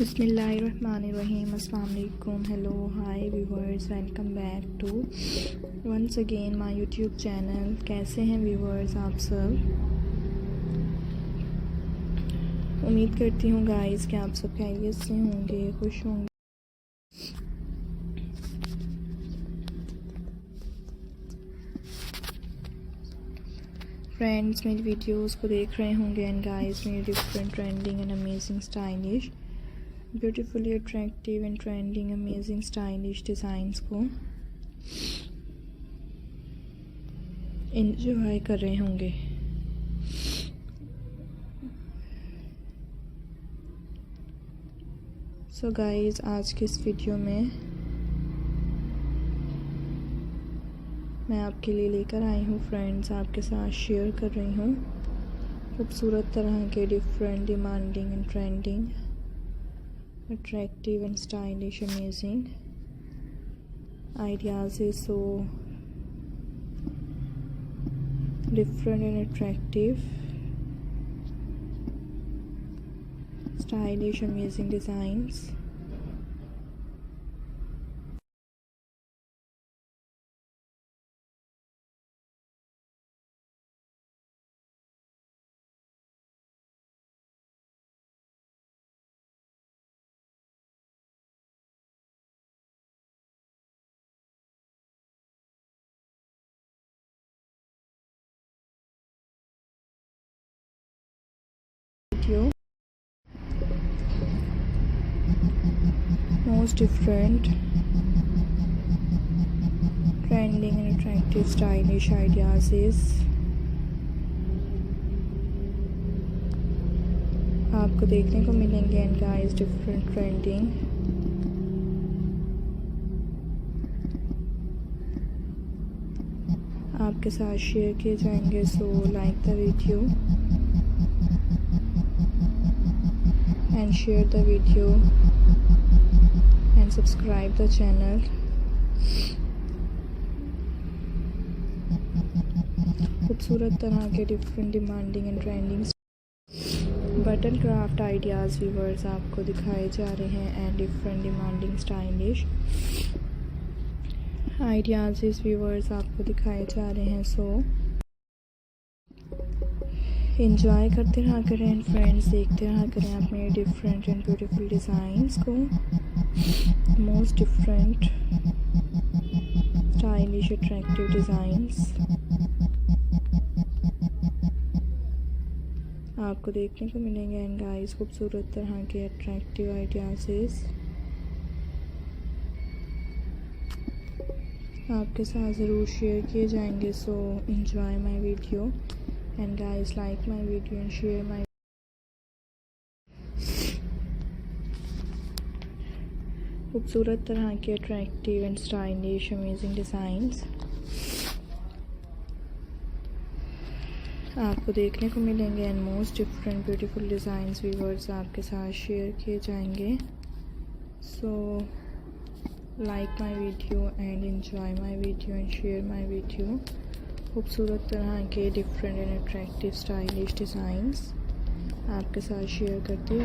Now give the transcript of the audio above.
बिस्मिल्लाहिर्रहमानिर्रहीम अस्सलाम वालेकुम hello hi viewers welcome back to once again my YouTube channel. कैसे हैं व्यूवर्स आप सब? उम्मीद करती हूँ गाइस कि आप सब खैरियत से होंगे, खुश होंगे। फ्रेंड्स मेरी वीडियोस को देख रहे होंगे एंड गाइस मेरी different trending and amazing stylish beautifully attractive and trending amazing stylish designs को इंजॉय कर रहे होंगे। सो गाइस आज के इस वीडियो में मैं आपके लिए लेकर आई हूँ फ्रेंड्स, आपके साथ शेयर कर रही हूँ खूबसूरत तरह के different demanding and trending attractive and stylish amazing ideas is so different and attractive stylish amazing designs। Most different trending and attractive stylish ideas is आपको देखने को मिलेंगे एंड गाइस डिफरेंट ट्रेंडिंग आपके साथ शेयर किए जाएंगे। So like the video and share the video and subscribe the channel। खूबसूरत तरह के different demanding and trending button craft ideas viewers आपको दिखाए जा रहे हैं and different demanding stylish ideas इस व्यूवर्स आपको दिखाए जा रहे हैं। सो इंजॉय करते रहा करें एंड फ्रेंड्स देखते रहा करें आप मेरे डिफरेंट एंड ब्यूटीफुल डिज़ाइंस को। Most different stylish attractive designs आपको देखने को मिलेंगे एंड गाइस खूबसूरत तरह के अट्रैक्टिव आइडियाज़ आपके साथ ज़रूर शेयर किए जाएंगे। सो enjoy my video and guys like my video and share my खूबसूरत तरह के attractive and stylish amazing designs आपको देखने को मिलेंगे and most different beautiful designs viewers आपके साथ शेयर किए जाएंगे। So like my video and enjoy my video and share my video. खूबसूरत तरह के different and attractive stylish designs आपके साथ शेयर करती हूँ।